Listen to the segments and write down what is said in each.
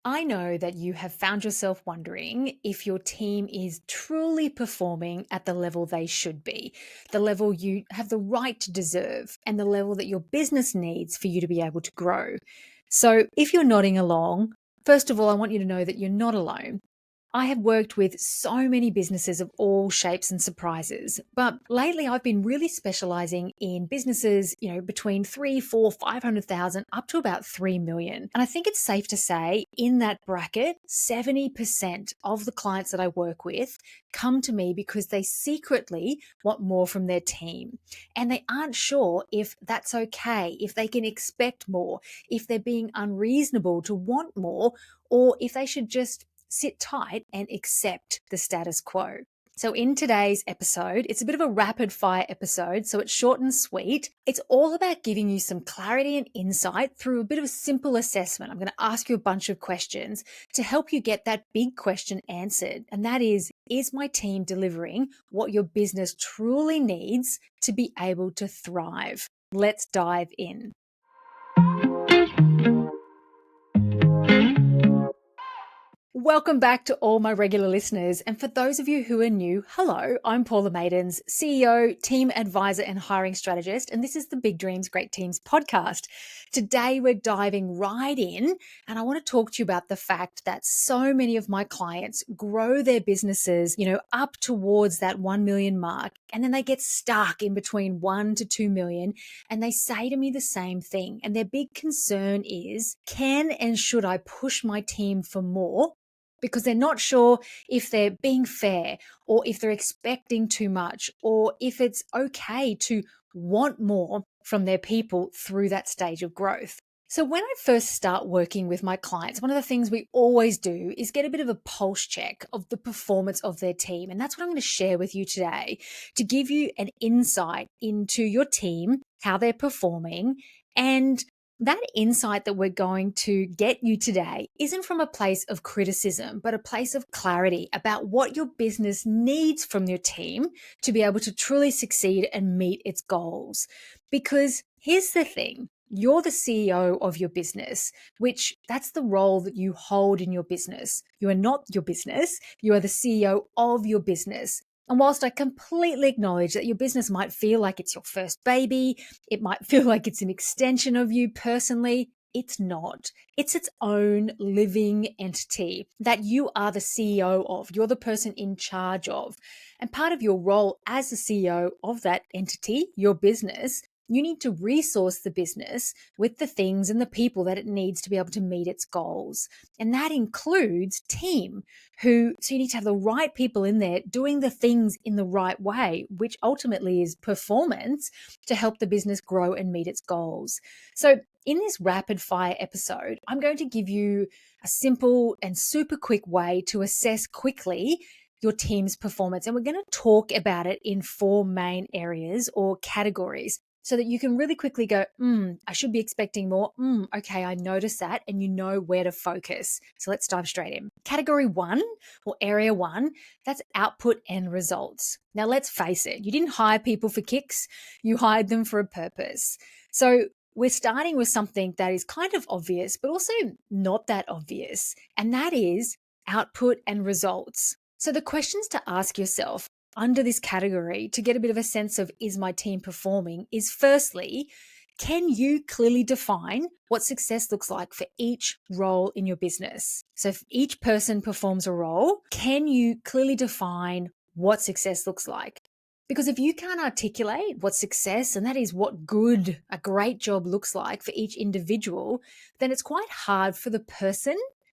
I know that you have found yourself wondering if your team is truly performing at the level they should be, the level you have the right to deserve, and the level that your business needs for you to be able to grow. So, if you're nodding along, first of all, I want you to know that you're not alone. I have worked with so many businesses of all shapes and surprises, but lately I've been really specializing in businesses, between 3, 4, 500,000 up to about 3 million. And I think it's safe to say in that bracket, 70% of the clients that I work with come to me because they secretly want more from their team. And they aren't sure if that's okay, if they can expect more, if they're being unreasonable to want more, or if they should just sit tight and accept the status quo. So, in today's episode, it's a bit of a rapid fire episode, so it's short and sweet. It's all about giving you some clarity and insight through a bit of a simple assessment. I'm going to ask you a bunch of questions to help you get that big question answered. And that is my team delivering what your business truly needs to be able to thrive? Let's dive in. Welcome back to all my regular listeners. And for those of you who are new, hello, I'm Paula Maidens, CEO, team advisor, and hiring strategist. And this is the Big Dreams, Great Teams podcast. Today, we're diving right in. And I want to talk to you about the fact that so many of my clients grow their businesses, up towards that 1 million mark. And then they get stuck in between 1 to 2 million. And they say to me the same thing. And their big concern is, can and should I push my team for more? Because they're not sure if they're being fair or if they're expecting too much or if it's okay to want more from their people through that stage of growth. So when I first start working with my clients, one of the things we always do is get a bit of a pulse check of the performance of their team. And that's what I'm going to share with you today to give you an insight into your team, how they're performing, and that insight that we're going to get you today isn't from a place of criticism, but a place of clarity about what your business needs from your team to be able to truly succeed and meet its goals. Because here's the thing. You're the CEO of your business, which that's the role that you hold in your business. You are not your business. You are the CEO of your business. And whilst I completely acknowledge that your business might feel like it's your first baby, it might feel like it's an extension of you personally, it's not. It's its own living entity that you are the CEO of. You're the person in charge of. And part of your role as the CEO of that entity, your business, you need to resource the business with the things and the people that it needs to be able to meet its goals. And that includes team, so you need to have the right people in there doing the things in the right way, which ultimately is performance to help the business grow and meet its goals. So in this rapid fire episode, I'm going to give you a simple and super quick way to assess quickly your team's performance. And we're going to talk about it in 4 main areas or categories, so that you can really quickly go, I should be expecting more. Okay, I noticed that, and you know where to focus. So let's dive straight in. Category 1 or area 1, that's output and results. Now let's face it, you didn't hire people for kicks, you hired them for a purpose. So we're starting with something that is kind of obvious, but also not that obvious, and that is output and results. So the questions to ask yourself under this category to get a bit of a sense of, is my team performing, is firstly, can you clearly define what success looks like for each role in your business? So if each person performs a role, can you clearly define what success looks like? Because if you can't articulate what success, and that is what a great job looks like for each individual, then it's quite hard for the person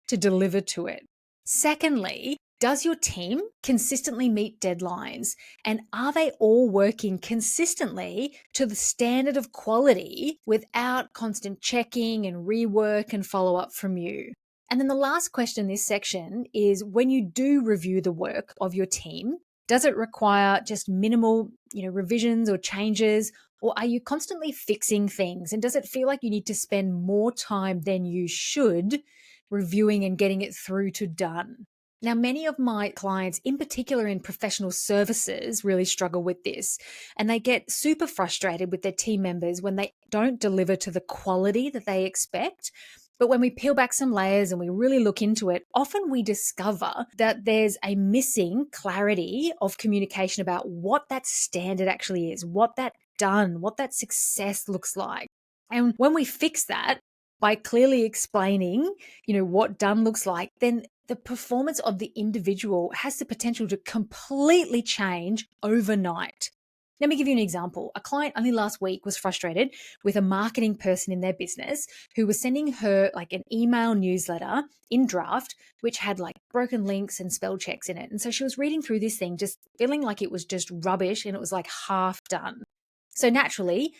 to deliver to it. Secondly, does your team consistently meet deadlines? And are they all working consistently to the standard of quality without constant checking and rework and follow up from you? And then the last question in this section is, when you do review the work of your team, does it require just minimal, revisions or changes? Or are you constantly fixing things? And does it feel like you need to spend more time than you should reviewing and getting it through to done? Now, many of my clients, in particular in professional services, really struggle with this, and they get super frustrated with their team members when they don't deliver to the quality that they expect, But when we peel back some layers and we really look into it, often we discover that there's a missing clarity of communication about what that standard actually is, what that what that success looks like. And when we fix that by clearly explaining, what done looks like, then the performance of the individual has the potential to completely change overnight. Let me give you an example. A client only last week was frustrated with a marketing person in their business who was sending her like an email newsletter in draft, which had like broken links and spell checks in it. And so she was reading through this thing, just feeling like it was just rubbish and it was like half done. So naturally,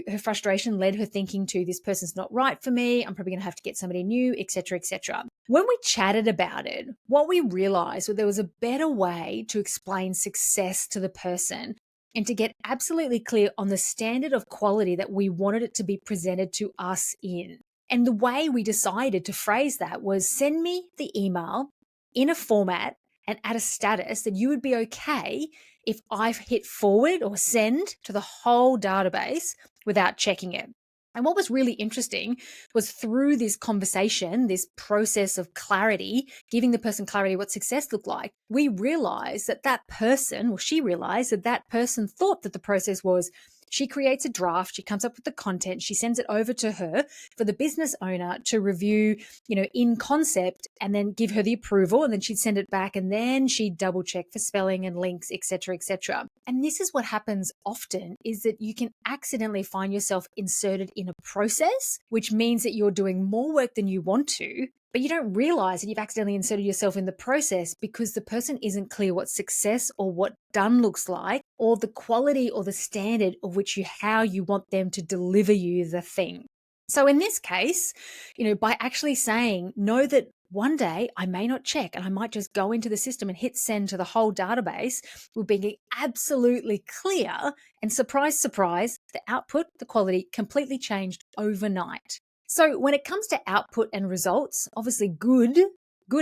her frustration led her thinking to, this person's not right for me. I'm probably going to have to get somebody new, etc., etc. When we chatted about it, what we realized was there was a better way to explain success to the person and to get absolutely clear on the standard of quality that we wanted it to be presented to us in. And the way we decided to phrase that was, send me the email in a format and at a status that you would be okay if I've hit forward or send to the whole database without checking it. And what was really interesting was through this conversation, this process of clarity, giving the person clarity what success looked like, we realized that person, or she realized that person thought that the process was, she creates a draft, she comes up with the content, she sends it over to her for the business owner to review, in concept, and then give her the approval, and then she'd send it back, and then she'd double check for spelling and links, etc., etc. And this is what happens often, is that you can accidentally find yourself inserted in a process, which means that you're doing more work than you want to, but you don't realize that you've accidentally inserted yourself in the process because the person isn't clear what success or what done looks like, or the quality or the standard of how you want them to deliver you the thing. So in this case, by actually saying, know that one day I may not check and I might just go into the system and hit send to the whole database, we're being absolutely clear, and surprise, surprise, the output, the quality completely changed overnight. So when it comes to output and results, obviously good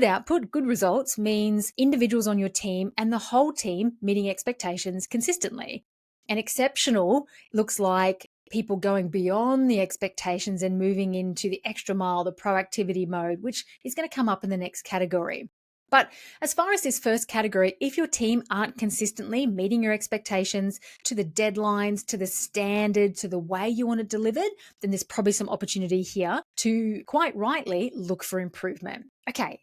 output, good results means individuals on your team and the whole team meeting expectations consistently. And exceptional looks like people going beyond the expectations and moving into the extra mile, the proactivity mode, which is going to come up in the next category. But as far as this first category, if your team aren't consistently meeting your expectations to the deadlines, to the standard, to the way you want it delivered, then there's probably some opportunity here to quite rightly look for improvement. Okay,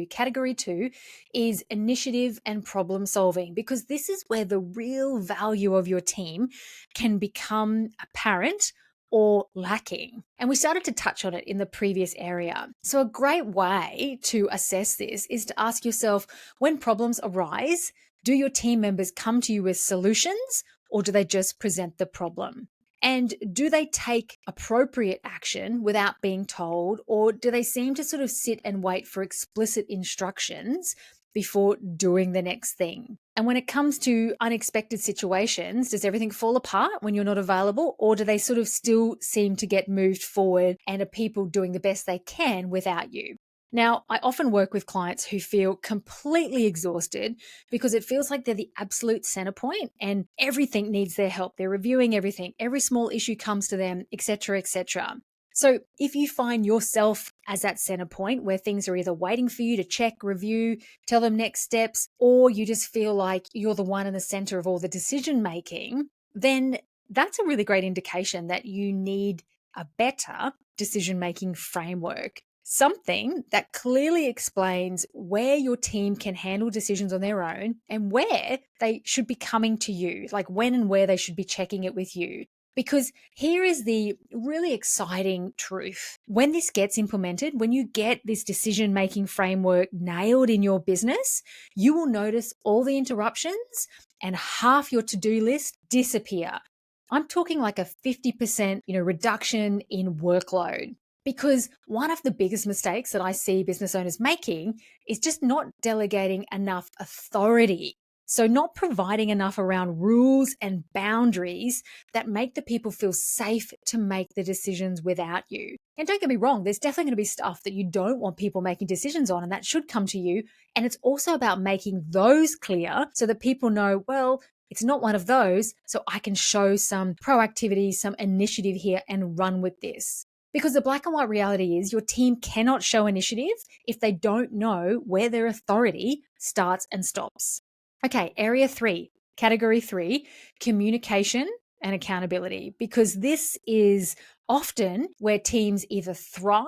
category 2 is initiative and problem solving, because this is where the real value of your team can become apparent or lacking. And we started to touch on it in the previous area. So a great way to assess this is to ask yourself, when problems arise, do your team members come to you with solutions, or do they just present the problem? And do they take appropriate action without being told, or do they seem to sort of sit and wait for explicit instructions before doing the next thing? And when it comes to unexpected situations, does everything fall apart when you're not available, or do they sort of still seem to get moved forward and are people doing the best they can without you? Now, I often work with clients who feel completely exhausted because it feels like they're the absolute center point and everything needs their help. They're reviewing everything. Every small issue comes to them, etc., etc. So if you find yourself as that center point where things are either waiting for you to check, review, tell them next steps, or you just feel like you're the one in the center of all the decision making, then that's a really great indication that you need a better decision-making framework. Something that clearly explains where your team can handle decisions on their own and where they should be coming to you, like when and where they should be checking it with you. Because here is the really exciting truth. When this gets implemented, when you get this decision-making framework nailed in your business, you will notice all the interruptions and half your to-do list disappear. I'm talking like a 50%, reduction in workload. Because one of the biggest mistakes that I see business owners making is just not delegating enough authority. So not providing enough around rules and boundaries that make the people feel safe to make the decisions without you. And don't get me wrong, there's definitely going to be stuff that you don't want people making decisions on, and that should come to you. And it's also about making those clear so that people know, well, it's not one of those, so I can show some proactivity, some initiative here and run with this. Because the black and white reality is your team cannot show initiative if they don't know where their authority starts and stops. Okay, area 3, category 3, communication and accountability, because this is often where teams either thrive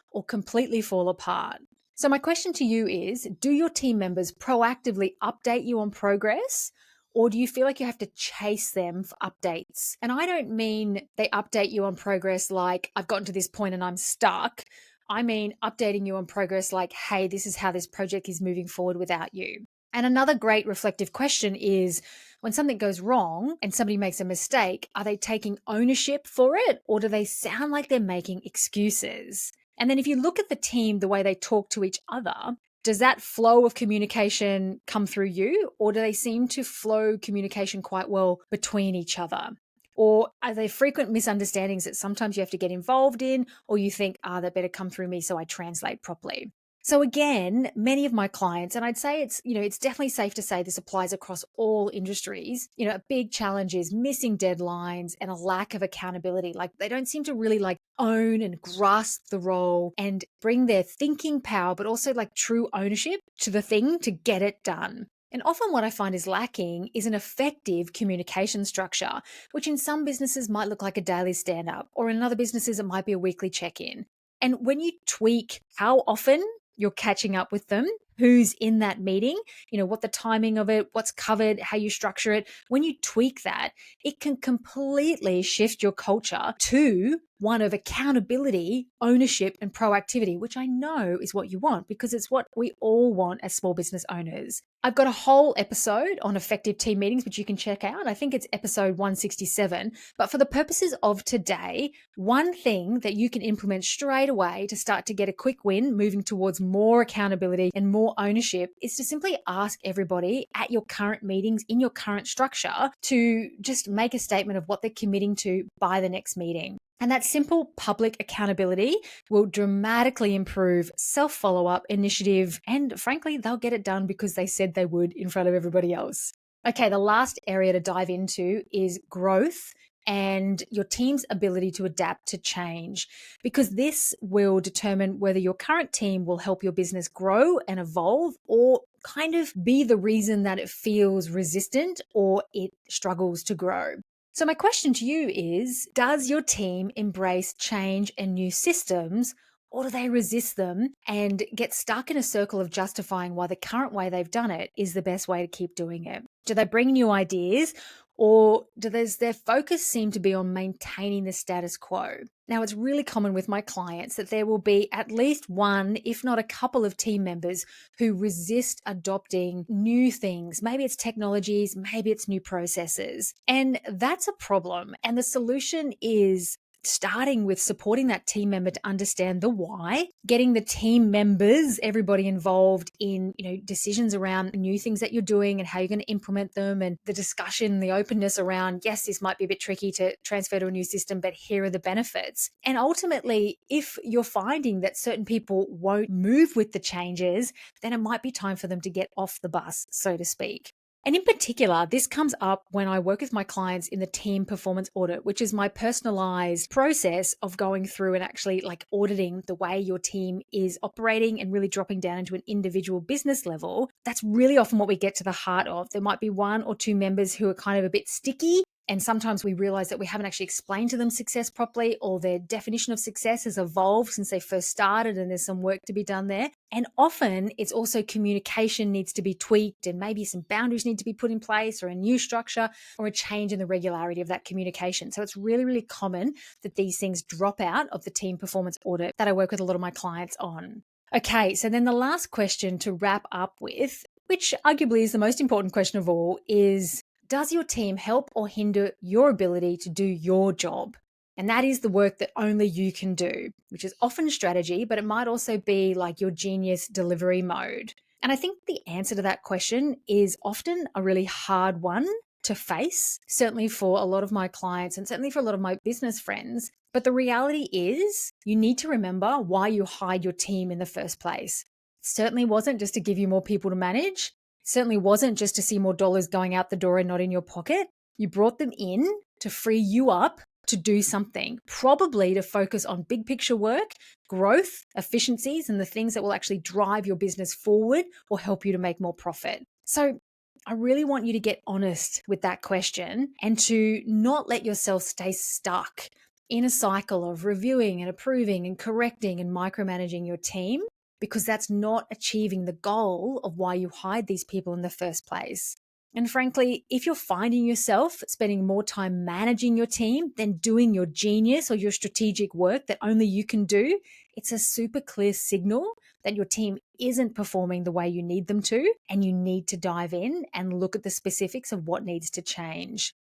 or completely fall apart. So my question to you is, do your team members proactively update you on progress? Or do you feel like you have to chase them for updates? And I don't mean they update you on progress like, I've gotten to this point and I'm stuck. I mean updating you on progress like, hey, this is how this project is moving forward without you. And another great reflective question is, when something goes wrong and somebody makes a mistake, are they taking ownership for it, or do they sound like they're making excuses? And then if you look at the team, the way they talk to each other, does that flow of communication come through you, or do they seem to flow communication quite well between each other? Or are there frequent misunderstandings that sometimes you have to get involved in, or you think, they better come through me so I translate properly? So again, many of my clients, and I'd say it's definitely safe to say this applies across all industries, a big challenge is missing deadlines and a lack of accountability. Like they don't seem to really own and grasp the role and bring their thinking power, but also true ownership to the thing to get it done. And often what I find is lacking is an effective communication structure, which in some businesses might look like a daily stand-up, or in other businesses it might be a weekly check-in. And when you tweak how often you're catching up with them, who's in that meeting, what the timing of it, what's covered, how you structure it. When you tweak that, it can completely shift your culture to one of accountability, ownership, and proactivity, which I know is what you want because it's what we all want as small business owners. I've got a whole episode on effective team meetings, which you can check out. I think it's episode 167. But for the purposes of today, one thing that you can implement straight away to start to get a quick win moving towards more accountability and more ownership is to simply ask everybody at your current meetings in your current structure to just make a statement of what they're committing to by the next meeting. And that simple public accountability will dramatically improve self-follow-up, initiative, and frankly, they'll get it done because they said they would in front of everybody else. Okay, the last area to dive into is growth and your team's ability to adapt to change, because this will determine whether your current team will help your business grow and evolve or kind of be the reason that it feels resistant or it struggles to grow. So my question to you is, does your team embrace change and new systems, or do they resist them and get stuck in a circle of justifying why the current way they've done it is the best way to keep doing it? Do they bring new ideas, or does their focus seem to be on maintaining the status quo? Now, it's really common with my clients that there will be at least one, if not a couple of team members who resist adopting new things. Maybe it's technologies, maybe it's new processes. And that's a problem. And the solution is starting with supporting that team member to understand the why, getting the team members, everybody involved in, decisions around new things that you're doing and how you're going to implement them, and the discussion, the openness around, yes, this might be a bit tricky to transfer to a new system, but here are the benefits. And ultimately, if you're finding that certain people won't move with the changes, then it might be time for them to get off the bus, so to speak. And in particular, this comes up when I work with my clients in the team performance audit, which is my personalized process of going through and actually auditing the way your team is operating and really dropping down into an individual business level. That's really often what we get to the heart of. There might be one or two members who are kind of a bit sticky. And sometimes we realize that we haven't actually explained to them success properly, or their definition of success has evolved since they first started and there's some work to be done there. And often it's also communication needs to be tweaked, and maybe some boundaries need to be put in place, or a new structure, or a change in the regularity of that communication. So it's really, really common that these things drop out of the team performance audit that I work with a lot of my clients on. Okay, so then the last question to wrap up with, which arguably is the most important question of all, is, does your team help or hinder your ability to do your job? And that is the work that only you can do, which is often strategy, but it might also be your genius delivery mode. And I think the answer to that question is often a really hard one to face, certainly for a lot of my clients and certainly for a lot of my business friends. But the reality is you need to remember why you hired your team in the first place. It certainly wasn't just to give you more people to manage. Certainly wasn't just to see more dollars going out the door and not in your pocket. You brought them in to free you up to do something, probably to focus on big picture work, growth, efficiencies, and the things that will actually drive your business forward or help you to make more profit. So I really want you to get honest with that question and to not let yourself stay stuck in a cycle of reviewing and approving and correcting and micromanaging your team, because that's not achieving the goal of why you hired these people in the first place. And frankly, if you're finding yourself spending more time managing your team than doing your genius or your strategic work that only you can do, it's a super clear signal that your team isn't performing the way you need them to, and you need to dive in and look at the specifics of what needs to change.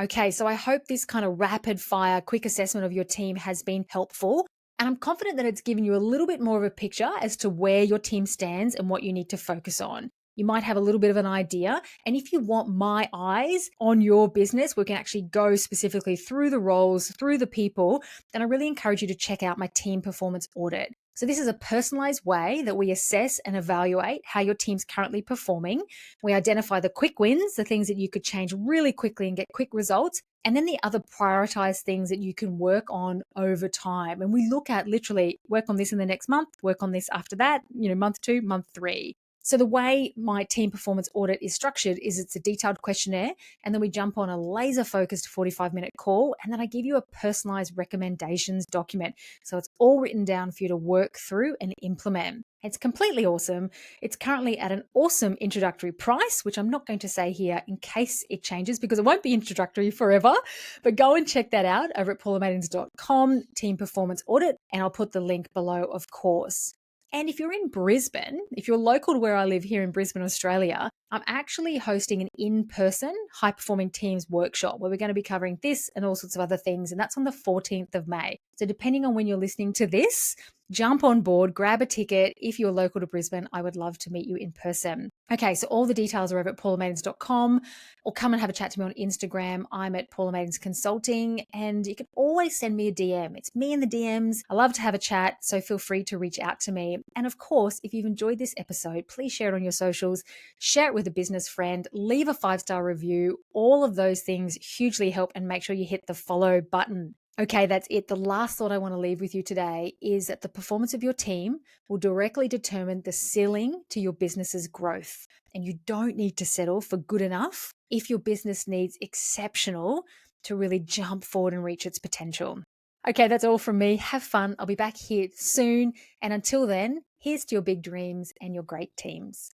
Okay, so I hope this kind of rapid fire, quick assessment of your team has been helpful. And I'm confident that it's given you a little bit more of a picture as to where your team stands and what you need to focus on. You might have a little bit of an idea. And if you want my eyes on your business, we can actually go specifically through the roles, through the people, then I really encourage you to check out my team performance audit. So this is a personalized way that we assess and evaluate how your team's currently performing. We identify the quick wins, the things that you could change really quickly and get quick results, and then the other prioritized things that you can work on over time. And we look at literally work on this in the next month, work on this after that, month 2, month 3. So the way my team performance audit is structured is it's a detailed questionnaire, and then we jump on a laser focused 45-minute call, and then I give you a personalized recommendations document. So it's all written down for you to work through and implement. It's completely awesome. It's currently at an awesome introductory price, which I'm not going to say here in case it changes because it won't be introductory forever. But go and check that out over at paulamaidens.com, Team Performance Audit, and I'll put the link below, of course. And if you're in Brisbane, if you're local to where I live here in Brisbane, Australia, I'm actually hosting an in-person high-performing teams workshop where we're going to be covering this and all sorts of other things. And that's on the 14th of May. So depending on when you're listening to this, jump on board, grab a ticket. If you're local to Brisbane, I would love to meet you in person. Okay, so all the details are over at paulamaidens.com, or come and have a chat to me on Instagram. I'm at Paula Maidens Consulting, and you can always send me a DM. It's me in the DMs. I love to have a chat, so feel free to reach out to me. And of course, if you've enjoyed this episode, please share it on your socials, share it with a business friend, leave a 5-star review. All of those things hugely help, and make sure you hit the follow button. Okay, that's it. The last thought I want to leave with you today is that the performance of your team will directly determine the ceiling to your business's growth. And you don't need to settle for good enough if your business needs exceptional to really jump forward and reach its potential. Okay, that's all from me. Have fun. I'll be back here soon. And until then, here's to your big dreams and your great teams.